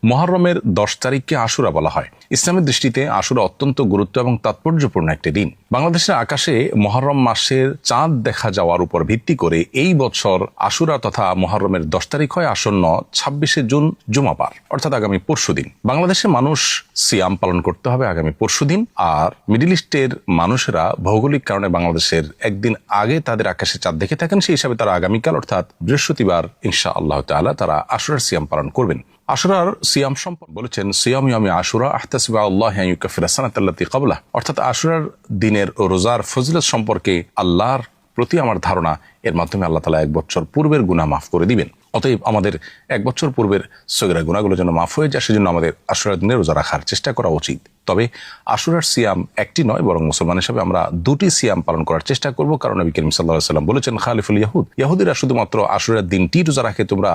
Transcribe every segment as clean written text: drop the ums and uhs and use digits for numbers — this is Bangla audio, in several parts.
মুহররমের 10 তারিখকে আশুরা বলা হয়। ইসলামের দৃষ্টিতে আশুরা অত্যন্ত গুরুত্ব এবং তাৎপর্যপূর্ণ একটি দিন। বাংলাদেশের আকাশে মুহররম মাসের চাঁদ দেখা যাওয়ার উপর ভিত্তি করে এই বছর আশুরা তথা মুহররমের 10 তারিখ হয় আসন্ন 26শে জুন জুমাবার, অর্থাৎ আগামী পরশুদিন। বাংলাদেশের মানুষ সিয়াম পালন করতে হবে আগামী পরশুদিন, আর মিডল ইস্টের মানুষেরা ভৌগোলিক কারণে বাংলাদেশের একদিন আগে তাদের আকাশে চাঁদ দেখে থাকেন, সেই হিসাবে তারা আগামীকাল অর্থাৎ বৃহস্পতিবার ইনশাআল্লাহ তাআলা তারা আশুরার সিয়াম পালন করবেন। আশুরার সিয়াম সম্পর্কে বলেছেন, সিয়াম ইয়ামি আশুরা আহতাসিবু আল্লাহি আন ইউকাফিরা সানাতাল্লাতী ক্বাবলা, অর্থাৎ আশুরার দিনের রোজার ফজিলত সম্পর্কে আল্লাহর প্রতি আমার ধারণা, এর মাধ্যমে আল্লাহ তাআলা 1 বছর পূর্বের গুনাহ মাফ করে দিবেন। অতএব আমাদের 1 বছর পূর্বের সগীরা গুনাহগুলো যেন মাফ হয়ে যায়, সেজন্য আমাদের আশুরার দিনে রোজা রাখার চেষ্টা করা উচিত। তবে আশুরার সিয়াম একটি নয়, বরং মুসলমান হিসেবে আমরা 2টি সিয়াম পালন করার চেষ্টা করব, কারণ নবী করিম সাল্লাল্লাহু আলাইহি ওয়াসাল্লাম বলেছেন, খালিফুল ইয়াহুদ, ইহুদিরা শুধুমাত্র আশুরার দিনটি রোজা রাখে, তোমরা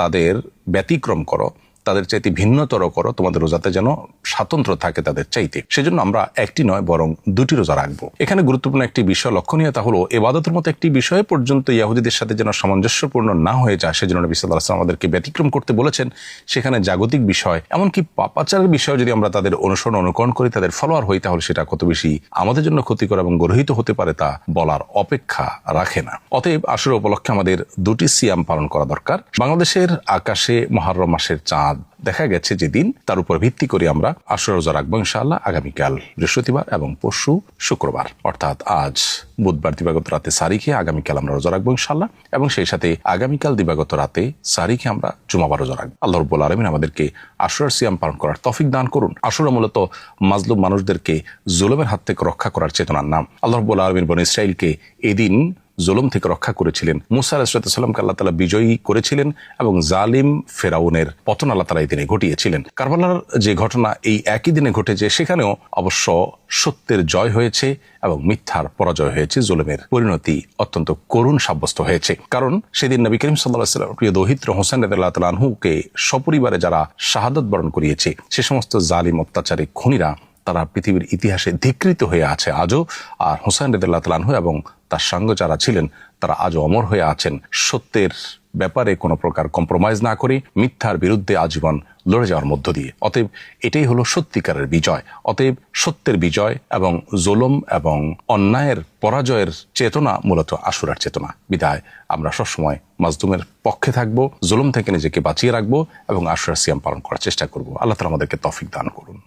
তাদের ব্যতিক্রম করো, তাদের চাইতে ভিন্নতর করো, তোমাদের রোজাতে যেন স্বাতন্ত্র থাকে তাদের চাইতে। সেজন্য আমরা একটি নয় বরং 2টি রোজা রাখবো। এখানে গুরুত্বপূর্ণ একটি বিষয় লক্ষণীয়, তা হলো ইবাদতের মতো একটি বিষয় পর্যন্ত ইহুদিদের সাথে যেন সামঞ্জস্যপূর্ণ না হয়ে যায়, সেজন্য নবী সাল্লাল্লাহু আলাইহি ওয়াসাল্লাম আমাদেরকে ব্যতিক্রম করতে বলেছেন। সেখানে জাগতিক বিষয়, এমনকি পাপাচারের বিষয় যদি আমরা তাদের অনুকরণ করি, তাদের ফলোয়ার হই, তাহলে সেটা কত বেশি আমাদের জন্য ক্ষতিকর এবং গর্হিত হতে পারে তা বলার অপেক্ষা রাখে না। অতএব আশুরা উপলক্ষে আমাদের 2টি সিয়াম পালন করা দরকার। বাংলাদেশের আকাশে মুহররম মাসের চাঁদ দেখা গেছে যেদিন, তার উপর ভিত্তি করে আমরা আশুরা রোজা রাখবো ইনশাআল্লাহ আগামীকাল বৃহস্পতিবার এবং পরশু শুক্রবার, অর্থাৎ আজ বুধবার দিবাগত রাতে সাহরি খেয়ে আগামীকাল আমরা রোজা রাখবো ইনশাআল্লাহ, এবং সেই সাথে আগামীকাল দিবাগত রাতে সাহরি খেয়ে আমরা জুমাবার রোজা রাখবো। আল্লাহ রাব্বুল আলামিন আমাদেরকে আশুরার সিয়াম পালন করার তৌফিক দান করুন। আশুরা মূলত মাজলুম মানুষদেরকে জুলুমের হাত থেকে রক্ষা করার চেতনার নাম। আল্লাহ রাব্বুল আলামিন বনী ইসরাইলকে এদিন জুলুম থেকে রক্ষা করেছিলেন। মুসা আলাইহিস সালামকে আল্লাহ তাআলা বিজয়ী করেছিলেন এবং জালিম ফেরাউনের পতন আল্লাহ তাআলা এই দিনে ঘটিয়েছিলেন। কারবালার যে ঘটনা এই একই দিনে ঘটেছে, সেখানেও অবশ্য সত্যের জয় হয়েছে এবং মিথ্যার পরাজয় হয়েছে, জুলুমের পরিণতি অত্যন্ত করুণ সাব্যস্ত হয়েছে। কারণ সেদিন নবী করিম সাল্লাল্লাহু আলাইহি ওয়াসাল্লাম প্রিয় দৌহিত্র হোসেন রাদিয়াল্লাহু তাআলা আনহুকে সপরিবারে যারা শাহাদাত বরণ করিয়েছে, সে সমস্ত জালিম অত্যাচারী খুনিরা তারা পৃথিবীর ইতিহাসে ধিকৃত হয়ে আছে আজও। আর হোসেন রাদিয়াল্লাহু তাআলা আনহু এবং তার সঙ্গে যারা ছিলেন তারা আজও অমর হয়ে আছেন, সত্যের ব্যাপারে কোনো প্রকার কম্প্রোমাইজ না করে মিথ্যার বিরুদ্ধে আজীবন লড়ে যাওয়ার মধ্য দিয়ে। অতএব এটাই হলো সত্যিকারের বিজয়। অতএব সত্যের বিজয় এবং জুলুম এবং অন্যায়ের পরাজয়ের চেতনা মূলত আশুরার চেতনা। বিদায় আমরা সবসময় মাজলুমের পক্ষে থাকবো, জুলুম থেকে নিজেকে বাঁচিয়ে রাখবো এবং আশুরার সিয়াম পালন করার চেষ্টা করব। আল্লাহ তাআলা আমাদেরকে তৌফিক দান করুন।